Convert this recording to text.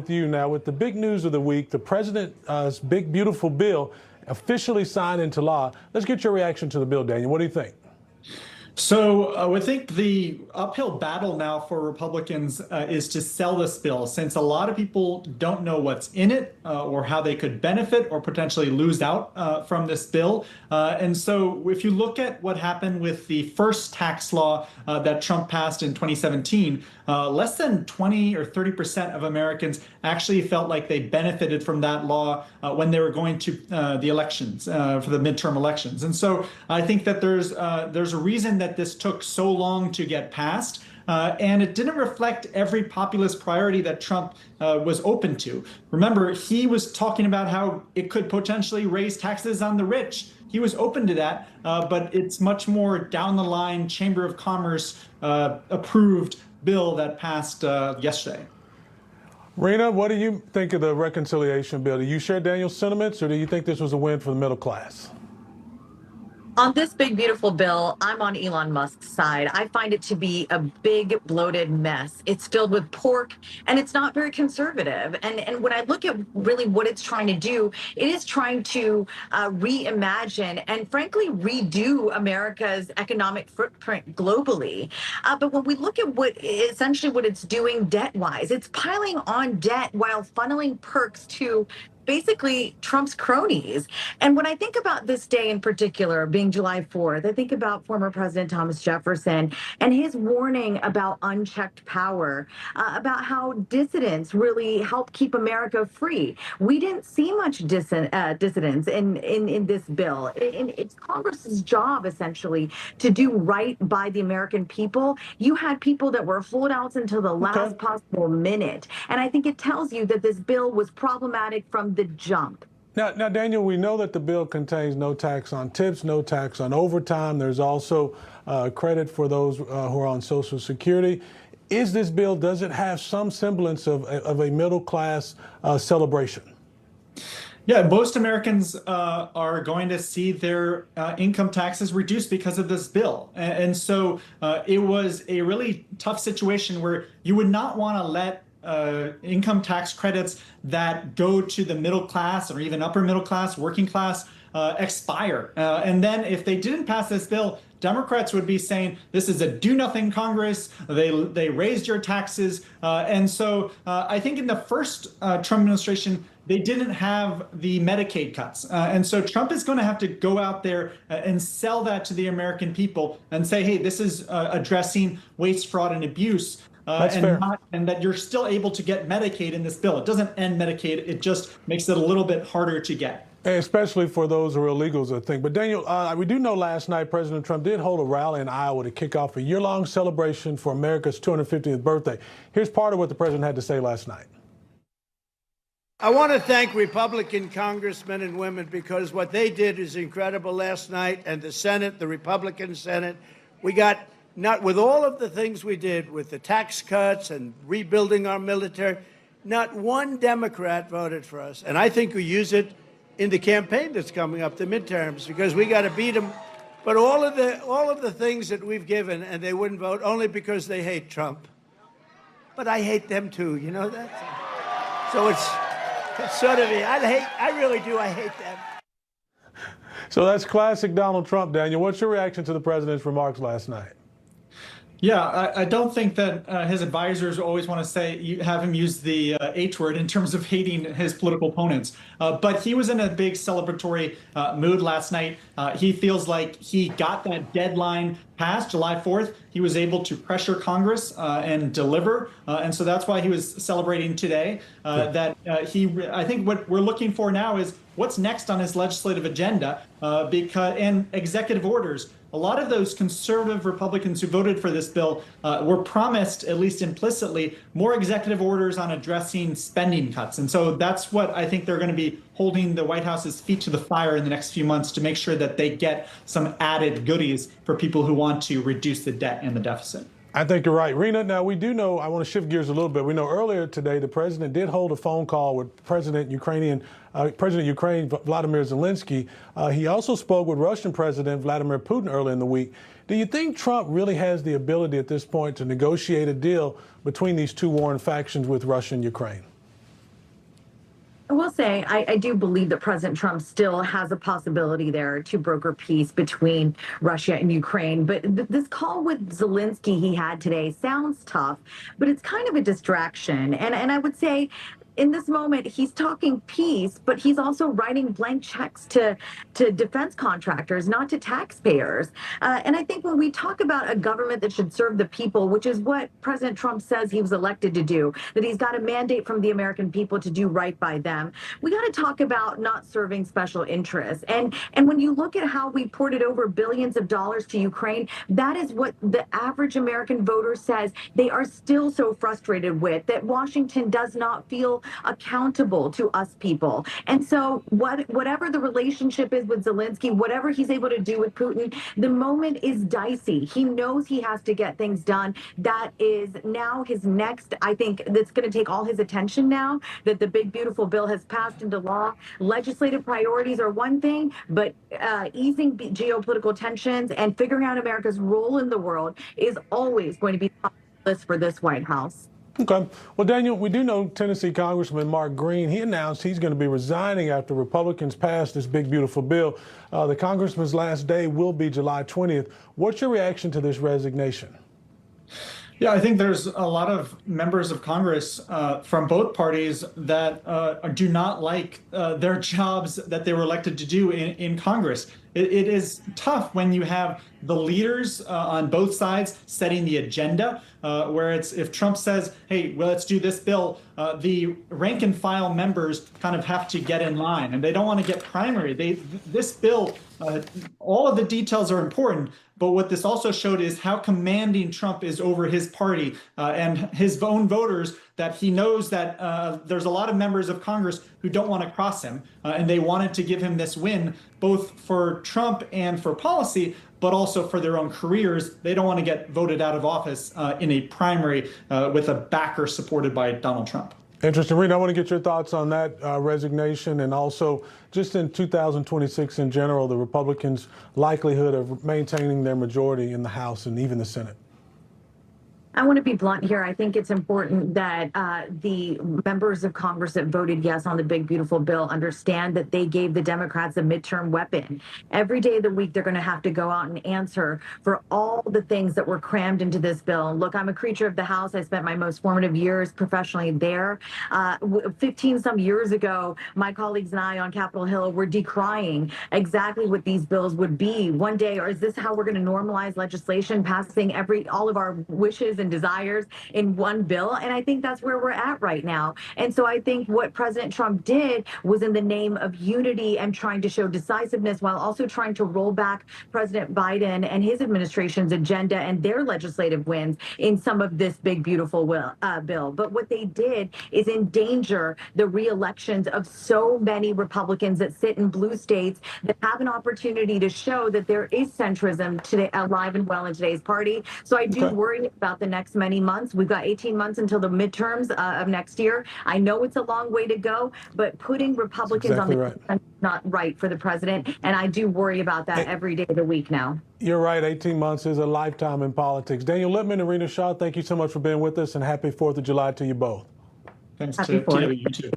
With you now, with the big news of the week, the president's big, beautiful bill officially signed into law. Let's get your reaction to the bill, Daniel. What do you think? So I think the uphill battle now for Republicans is to sell this bill, since a lot of people don't know what's in it or how they could benefit or potentially lose out from this bill. And so if you look at what happened with the first tax law that Trump passed in 2017, less than 20 or 30% of Americans actually felt like they benefited from that law when they were going to the elections, for the midterm elections. And so I think that there's a reason that this took so long to get passed. And it didn't reflect every populist priority that Trump was open to. Remember, he was talking about how it could potentially raise taxes on the rich. He was open to that, but it's much more down the line, Chamber of Commerce approved bill that passed yesterday. Rena, what do you think of the reconciliation bill? Do you share Daniel's sentiments, or do you think this was a win for the middle class? On this big, beautiful bill, I'm on Elon Musk's side. I find it to be a big, bloated mess. It's filled with pork, and it's not very conservative. And when I look at really what it's trying to do, it is trying to reimagine and, frankly, redo America's economic footprint globally. But when we look at what it's doing debt-wise, it's piling on debt while funneling perks to basically Trump's cronies. And when I think about this day in particular, being July 4th, I think about former President Thomas Jefferson and his warning about unchecked power, about how dissidents really help keep America free. We didn't see much dissidents in this bill. It's Congress's job, essentially, to do right by the American people. You had people that were holdouts until the last possible minute. And I think it tells you that this bill was problematic from the jump. Now, Daniel, we know that the bill contains no tax on tips, no tax on overtime. There's also credit for those who are on Social Security. Is this bill, does it have some semblance of a middle class celebration? Yeah, most Americans are going to see their income taxes reduced because of this bill. And so it was a really tough situation where you would not want to let income tax credits that go to the middle class or even upper middle class, working class, expire. And then if they didn't pass this bill, Democrats would be saying this is a do-nothing Congress. They raised your taxes. And so I think in the first Trump administration, they didn't have the Medicaid cuts. And so Trump is going to have to go out there and sell that to the American people and say, hey, this is addressing waste, fraud, and abuse. And that you're still able to get Medicaid in this bill. It doesn't end Medicaid. It just makes it a little bit harder to get. Especially for those who are illegals, I think. But Daniel, we do know last night President Trump did hold a rally in Iowa to kick off a year-long celebration for America's 250th birthday. Here's part of what the president had to say last night. I want to thank Republican congressmen and women, because what they did is incredible last night. And the Senate, the Republican Senate, we got, not with all of the things we did with the tax cuts and rebuilding our military, not one Democrat voted for us. And I think we use it in the campaign that's coming up, the midterms, because we got to beat them. But all of the things that we've given, and they wouldn't vote only because they hate Trump. But I hate them too, you know that? So it's sort of, I really do, I hate them. So that's classic Donald Trump, Daniel. What's your reaction to the president's remarks last night? Yeah, I don't think that his advisors always want to have him use the H word in terms of hating his political opponents. But he was in a big celebratory mood last night. He feels like he got that deadline passed July 4th. He was able to pressure Congress and deliver. And so that's why he was celebrating today. I think what we're looking for now is what's next on his legislative agenda, and executive orders. A lot of those conservative Republicans who voted for this bill were promised, at least implicitly, more executive orders on addressing spending cuts. And so that's what I think they're going to be holding the White House's feet to the fire in the next few months to make sure that they get some added goodies for people who want to reduce the debt and the deficit. I think you're right. Rena, now we do know, I want to shift gears a little bit. We know earlier today the president did hold a phone call with President of Ukraine, Vladimir Zelensky. He also spoke with Russian President Vladimir Putin earlier in the week. Do you think Trump really has the ability at this point to negotiate a deal between these two warring factions with Russia and Ukraine? I will say, I do believe that President Trump still has a possibility there to broker peace between Russia and Ukraine. But this call with Zelensky he had today sounds tough, but it's kind of a distraction. And I would say, in this moment, he's talking peace, but he's also writing blank checks to defense contractors, not to taxpayers. And I think when we talk about a government that should serve the people, which is what President Trump says he was elected to do, that he's got a mandate from the American people to do right by them, we got to talk about not serving special interests. And when you look at how we ported over billions of dollars to Ukraine, that is what the average American voter says they are still so frustrated with, that Washington does not feel accountable to us people. And so whatever the relationship is with Zelensky, whatever he's able to do with Putin, the moment is dicey. He knows he has to get things done. That is now his next, I think that's going to take all his attention now that the big, beautiful bill has passed into law. Legislative priorities are one thing, but easing geopolitical tensions and figuring out America's role in the world is always going to be on the list for this White House. Okay. Well, Daniel, we do know Tennessee Congressman Mark Green. He announced he's going to be resigning after Republicans pass this big, beautiful bill. The congressman's last day will be July 20th. What's your reaction to this resignation? Yeah, I think there's a lot of members of Congress from both parties that do not like their jobs that they were elected to do in Congress. It is tough when you have the leaders on both sides setting the agenda, where it's if Trump says, hey, well, let's do this bill, the rank and file members kind of have to get in line, and they don't want to get primary. This bill, all of the details are important, but what this also showed is how commanding Trump is over his party and his own voters, that he knows that there's a lot of members of Congress who don't want to cross him, and they wanted to give him this win, both for Trump and for policy, but also for their own careers. They don't want to get voted out of office in a primary with a backer supported by Donald Trump. Interesting. Rita, I want to get your thoughts on that resignation, and also just in 2026 in general, the Republicans' likelihood of maintaining their majority in the House and even the Senate. I want to be blunt here. I think it's important that the members of Congress that voted yes on the big, beautiful bill understand that they gave the Democrats a midterm weapon. Every day of the week, they're going to have to go out and answer for all the things that were crammed into this bill. Look, I'm a creature of the House. I spent my most formative years professionally there. 15 some years ago, my colleagues and I on Capitol Hill were decrying exactly what these bills would be one day. Or is this how we're going to normalize legislation, passing all of our wishes and desires in one bill? And I think that's where we're at right now. And so I think what President Trump did was in the name of unity and trying to show decisiveness while also trying to roll back President Biden and his administration's agenda and their legislative wins in some of this big, beautiful bill. But what they did is endanger the re-elections of so many Republicans that sit in blue states that have an opportunity to show that there is centrism today, alive and well in today's party. So I do worry about the next many months. We've got 18 months until the midterms of next year. I know it's a long way to go, but putting Republicans on the is not right for the president. And I do worry about that every day of the week now. You're right. 18 months is a lifetime in politics. Daniel Lippman and Rita Shaw, thank you so much for being with us, and happy 4th of July to you both. Thanks Happy to you too.